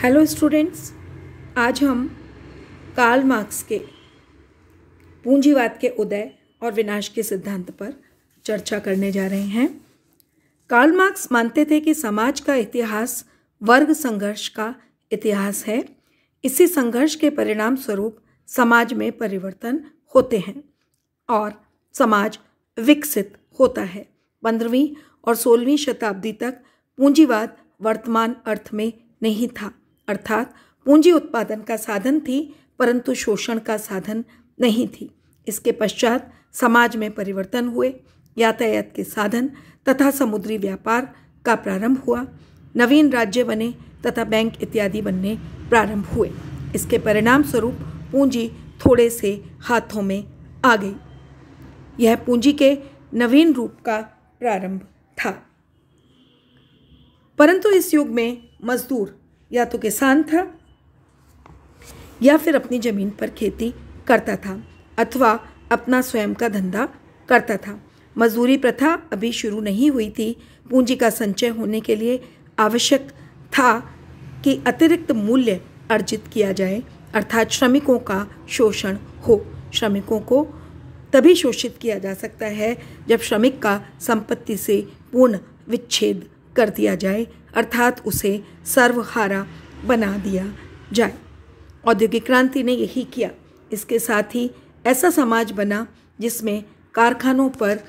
Hello students, आज हम Karl Marx के पूंजीवाद के उदय और विनाश के सिद्धांत पर चर्चा करने जा रहे हैं। कार्ल मार्क्स मानते थे कि समाज का इतिहास वर्ग संघर्ष का इतिहास है। इसी संघर्ष के परिणाम स्वरूप समाज में परिवर्तन होते हैं और समाज विकसित होता है। 15वीं और 16वीं शताब्दी तक पूंजीवाद वर्तमान अर्थ में नहीं था, अर्थात पूंजी उत्पादन का साधन थी परंतु शोषण का साधन नहीं थी। इसके पश्चात समाज में परिवर्तन हुए, यातायात के साधन तथा समुद्री व्यापार का प्रारंभ हुआ, नवीन राज्य बने तथा बैंक इत्यादि बनने प्रारंभ हुए। इसके परिणाम स्वरूप पूंजी थोड़े से हाथों में आ गई। यह पूंजी के नवीन रूप का प्रारंभ था। परंतु इस युग में मजदूर या तो किसान था या फिर अपनी जमीन पर खेती करता था अथवा अपना स्वयं का धंधा करता था। मजदूरी प्रथा अभी शुरू नहीं हुई थी। पूंजी का संचय होने के लिए आवश्यक था कि अतिरिक्त मूल्य अर्जित किया जाए, अर्थात श्रमिकों का शोषण हो। श्रमिकों को तभी शोषित किया जा सकता है जब श्रमिक का संपत्ति से पूर्ण विच्छेद कर दिया जाए, अर्थात उसे सर्वहारा बना दिया जाए। औद्योगिक क्रांति ने यही किया। इसके साथ ही ऐसा समाज बना जिसमें कारखानों पर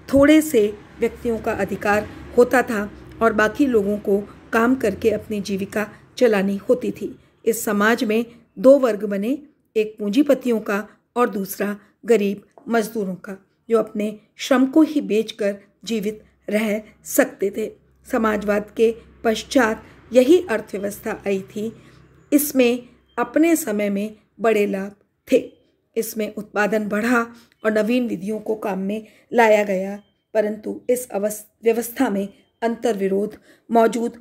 थोड़े से व्यक्तियों का अधिकार होता था और बाकी लोगों को काम करके अपनी जीविका चलानी होती थी। इस समाज में दो वर्ग बने, एक पूंजीपतियों का और दूसरा गरीब मजदूरों का, जो अपने श्रम को ही बेचकर जीवित रह सकते थे। समाजवाद के पश्चात यही अर्थव्यवस्था आई थी। इसमें अपने समय में बड़े लाभ थे। इसमें उत्पादन बढ़ा और नवीन विधियों को काम में लाया गया, परंतु इस व्यवस्था में अंतर्विरोध मौजूद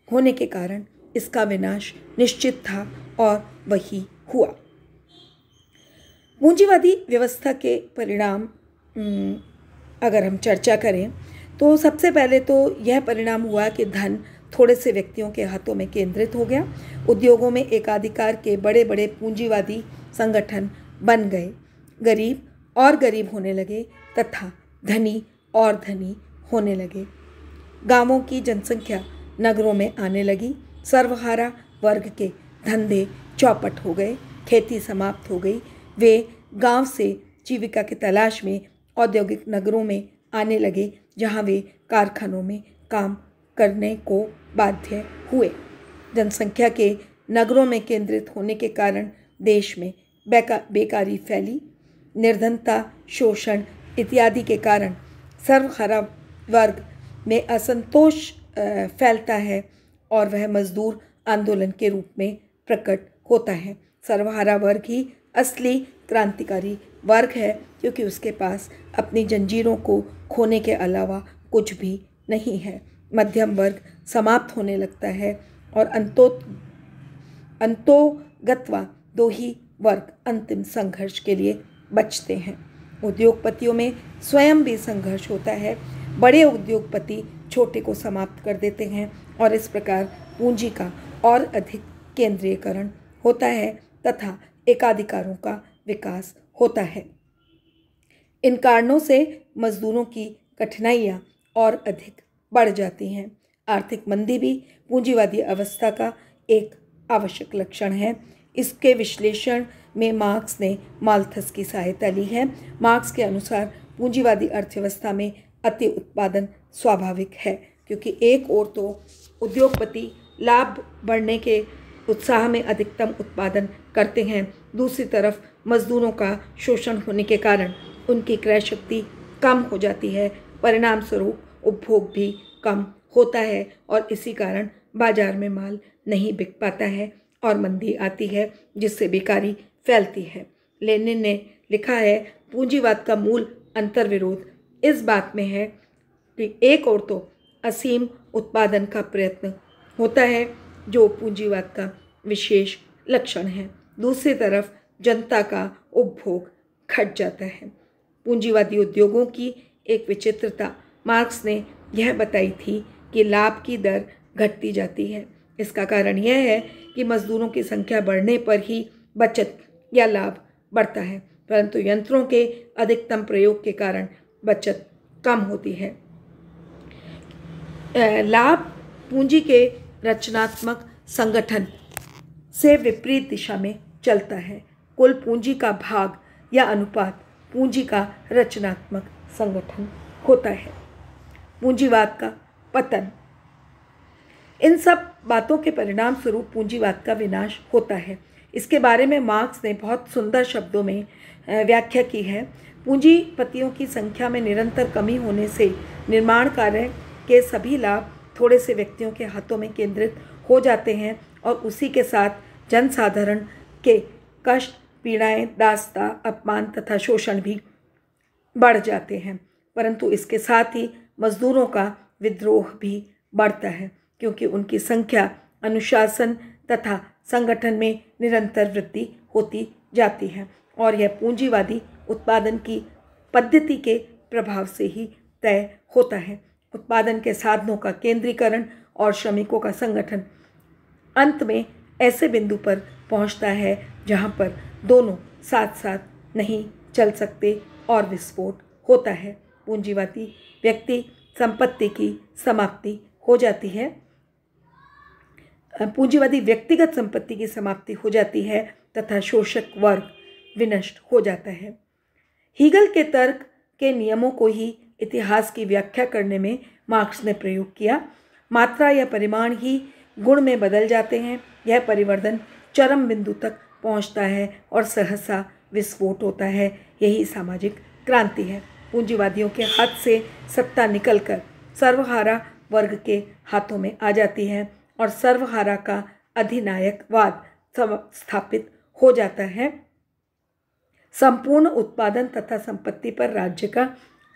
होने के कारण इसका विनाश निश्चित था और वही हुआ। पूंजीवादी व्यवस्था के परिणाम अगर हम चर्चा करें तो सबसे पहले तो यह परिणाम हुआ कि धन थोड़े से व्यक्तियों के हाथों में केंद्रित हो गया। उद्योगों में एकाधिकार के बड़े बड़े पूंजीवादी संगठन बन गए। गरीब और गरीब होने लगे तथा धनी और धनी होने लगे। गांवों की जनसंख्या नगरों में आने लगी। सर्वहारा वर्ग के धंधे चौपट हो गए। खेती समाप्त हो गई। वे गांव से जीविका की तलाश में औद्योगिक नगरों में आने लगे, जहां वे कारखानों में काम करने को बाध्य हुए। जनसंख्या के नगरों में केंद्रित होने के कारण देश में बेकारी फैली। निर्धनता, शोषण इत्यादि के कारण सर्वहारा वर्ग में असंतोष फैलता है और वह मजदूर आंदोलन के रूप में प्रकट होता है। सर्वहारा वर्ग ही असली क्रांतिकारी वर्ग है, क्योंकि उसके पास अपनी जंजीरों को खोने के अलावा कुछ भी नहीं है। मध्यम वर्ग समाप्त होने लगता है और अंतोगत्वा दो ही वर्ग अंतिम संघर्ष के लिए बचते हैं। उद्योगपतियों में स्वयं भी संघर्ष होता है। बड़े उद्योगपति छोटे को समाप्त कर देते हैं और इस प्रकार पूंजी का और अधिक केंद्रीयकरण होता है तथा एकाधिकारों का विकास होता है। इन कारणों से मजदूरों की कठिनाइयाँ और अधिक बढ़ जाती हैं। आर्थिक मंदी भी पूंजीवादी अवस्था का एक आवश्यक लक्षण है। इसके विश्लेषण में मार्क्स ने माल्थस की सहायता ली है। मार्क्स के अनुसार पूंजीवादी अर्थव्यवस्था में अति उत्पादन स्वाभाविक है, क्योंकि एक ओर तो उद्योगपति लाभ बढ़ने के उत्साह में अधिकतम उत्पादन करते हैं, दूसरी तरफ मजदूरों का शोषण होने के कारण उनकी क्रय शक्ति कम हो जाती है। परिणाम स्वरूप उपभोग भी कम होता है और इसी कारण बाजार में माल नहीं बिक पाता है और मंदी आती है, जिससे बेकारी फैलती है। लेनिन ने लिखा है, पूंजीवाद का मूल अंतर्विरोध इस बात में है कि एक ओर तो असीम उत्पादन का प्रयत्न होता है, जो पूंजीवाद का विशेष लक्षण है, दूसरी तरफ जनता का उपभोग घट जाता है। पूंजीवादी उद्योगों की एक विचित्रता मार्क्स ने यह बताई थी कि लाभ की दर घटती जाती है। इसका कारण यह है कि मजदूरों की संख्या बढ़ने पर ही बचत या लाभ बढ़ता है, परंतु यंत्रों के अधिकतम प्रयोग के कारण बचत कम होती है। लाभ पूंजी के रचनात्मक संगठन से विपरीत दिशा में चलता है। कुल पूंजी का भाग या अनुपात पूंजी का रचनात्मक संगठन होता है। पूंजीवाद का पतन। इन सब बातों के परिणाम स्वरूप पूंजीवाद का विनाश होता है। इसके बारे में मार्क्स ने बहुत सुंदर शब्दों में व्याख्या की है। पूंजीपतियों की संख्या में निरंतर कमी होने से निर्माण कार्य के सभी लाभ थोड़े से व्यक्तियों के हाथों में केंद्रित हो जाते हैं और उसी के साथ जनसाधारण के कष्ट, पीड़ाएं, दास्ता, अपमान तथा शोषण भी बढ़ जाते हैं। परंतु इसके साथ ही मजदूरों का विद्रोह भी बढ़ता है, क्योंकि उनकी संख्या, अनुशासन तथा संगठन में निरंतर वृद्धि होती जाती है और यह पूंजीवादी उत्पादन की पद्धति के प्रभाव से ही तय होता है। उत्पादन के साधनों का केंद्रीकरण और श्रमिकों का संगठन अंत में ऐसे बिंदु पर पहुंचता है जहां पर दोनों साथ साथ नहीं चल सकते और विस्फोट होता है। पूंजीवादी व्यक्ति संपत्ति की समाप्ति हो जाती है। पूंजीवादी व्यक्तिगत संपत्ति की समाप्ति हो जाती है तथा शोषक वर्ग विनष्ट हो जाता है। हीगल के तर्क के नियमों को ही इतिहास की व्याख्या करने में मार्क्स ने प्रयोग किया। मात्रा या परिमाण ही गुण में बदल जाते हैं। यह परिवर्तन चरम बिंदु तक पहुंचता है और सहसा विस्फोट होता है। यही सामाजिक क्रांति है। पूंजीवादियों के हाथ से सत्ता निकलकर सर्वहारा वर्ग के हाथों में आ जाती है और सर्वहारा का अधिनायकवाद स्थापित हो जाता है। संपूर्ण उत्पादन तथा संपत्ति पर राज्य का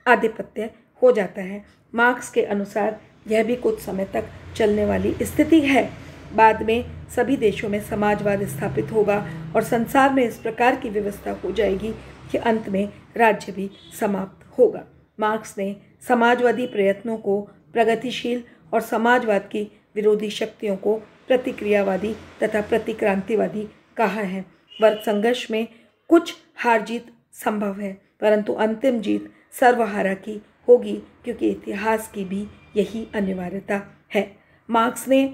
आधिपत्य हो जाता है। मार्क्स के अनुसार यह भी कुछ समय तक चलने वाली स्थिति है। बाद में सभी देशों में समाजवाद स्थापित होगा और संसार में इस प्रकार की व्यवस्था हो जाएगी कि अंत में राज्य भी समाप्त होगा। मार्क्स ने समाजवादी प्रयत्नों को प्रगतिशील और समाजवाद की विरोधी शक्तियों को प्रतिक्रियावादी तथा प्रतिक्रांतिवादी कहा है। वर्ग संघर्ष में कुछ हार जीत संभव है, परंतु अंतिम जीत सर्वहारा की होगी, क्योंकि इतिहास की भी यही अनिवार्यता है। मार्क्स ने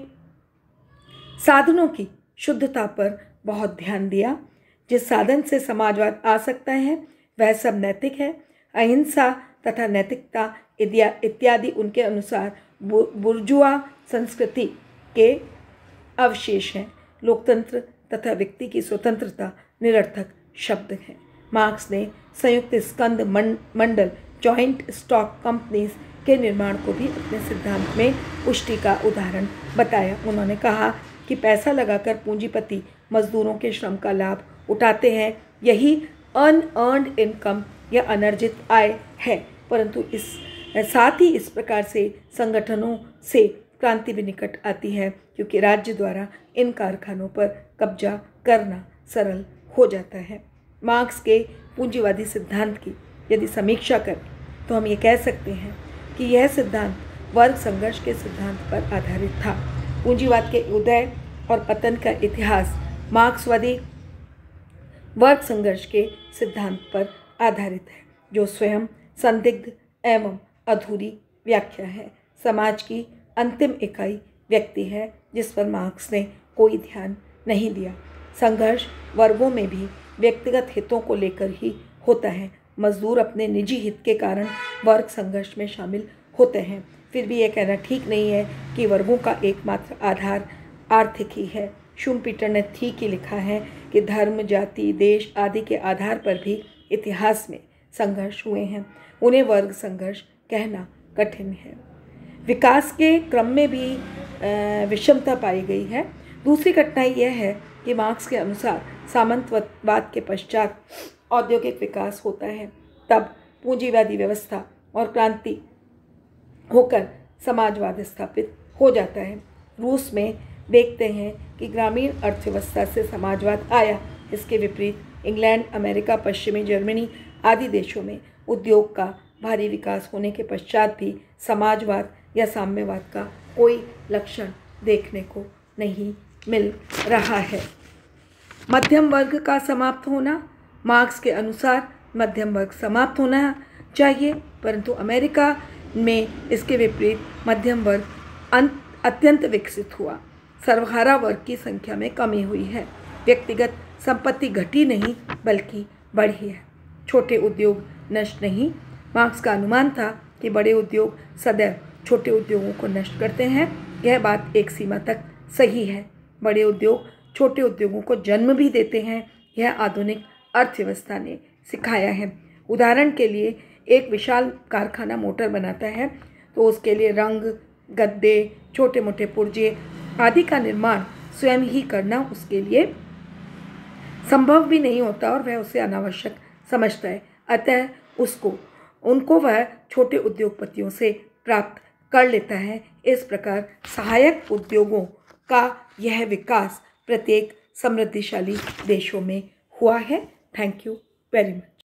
साधनों की शुद्धता पर बहुत ध्यान दिया। जिस साधन से समाजवाद आ सकता है वह सब नैतिक है। अहिंसा तथा नैतिकता इत्यादि उनके अनुसार बुर्जुआ संस्कृति के अवशेष हैं। लोकतंत्र तथा व्यक्ति की स्वतंत्रता निरर्थक शब्द हैं। मार्क्स ने संयुक्त स्कंद मंडल जॉइंट स्टॉक कंपनीज के निर्माण को भी अपने सिद्धांत में पुष्टि का उदाहरण बताया। उन्होंने कहा कि पैसा लगाकर पूंजीपति मजदूरों के श्रम का लाभ उठाते हैं। यही अनअर्न्ड इनकम या अनर्जित आय है, परंतु इस साथ ही इस प्रकार से संगठनों से क्रांति भी निकट आती है, क्योंकि राज्य द्वारा इन कारखानों पर कब्जा करना सरल हो जाता है। मार्क्स के पूंजीवादी सिद्धांत की यदि समीक्षा करें तो हम ये कह सकते हैं कि यह सिद्धांत वर्ग संघर्ष के सिद्धांत पर आधारित था। पूंजीवाद के उदय और पतन का इतिहास मार्क्सवादी वर्ग संघर्ष के सिद्धांत पर आधारित है, जो स्वयं संदिग्ध एवं अधूरी व्याख्या है। समाज की अंतिम इकाई व्यक्ति है, जिस पर मार्क्स ने कोई ध्यान नहीं दिया। संघर्ष वर्गों में भी व्यक्तिगत हितों को लेकर ही होता है। मजदूर अपने निजी हित के कारण वर्ग संघर्ष में शामिल होते हैं। फिर भी यह कहना ठीक नहीं है कि वर्गों का एकमात्र आधार आर्थिक ही है। शुम्पीटर ने ठीक ही लिखा है कि धर्म, जाति, देश आदि के आधार पर भी इतिहास में संघर्ष हुए हैं। उन्हें वर्ग संघर्ष कहना कठिन है। विकास के क्रम में भी विषमता पाई गई है। दूसरी कठिनाई यह है कि मार्क्स के अनुसार सामंतवाद के पश्चात औद्योगिक विकास होता है। तब पूंजीवादी व्यवस्था और क्रांति होकर समाजवाद स्थापित हो जाता है। रूस में देखते हैं कि ग्रामीण अर्थव्यवस्था से समाजवाद आया। इसके विपरीत इंग्लैंड, अमेरिका, पश्चिमी जर्मनी आदि देशों में उद्योग का भारी विकास होने के पश्चात भी समाजवाद या साम्यवाद का कोई लक्षण देखने को नहीं मिल रहा है। मध्यम वर्ग का समाप्त होना, मार्क्स के अनुसार मध्यम वर्ग समाप्त होना चाहिए, परंतु अमेरिका में इसके विपरीत मध्यम वर्ग अत्यंत विकसित हुआ। सर्वहारा वर्ग की संख्या में कमी हुई है। व्यक्तिगत संपत्ति घटी नहीं बल्कि बढ़ी है। छोटे उद्योग नष्ट नहीं। मार्क्स का अनुमान था कि बड़े उद्योग सदैव छोटे उद्योगों को नष्ट करते हैं। यह बात एक सीमा तक सही है। बड़े उद्योग छोटे उद्योगों को जन्म भी देते हैं। यह आधुनिक अर्थव्यवस्था ने सिखाया है। उदाहरण के लिए एक विशाल कारखाना मोटर बनाता है तो उसके लिए रंग, गद्दे, छोटे मोटे पुर्जे आदि का निर्माण स्वयं ही करना उसके लिए संभव भी नहीं होता और वह उसे अनावश्यक समझता है। अतः उनको वह छोटे उद्योगपतियों से प्राप्त कर लेता है। इस प्रकार सहायक उद्योगों का यह विकास प्रत्येक समृद्धिशाली देशों में हुआ है। Thank you very much.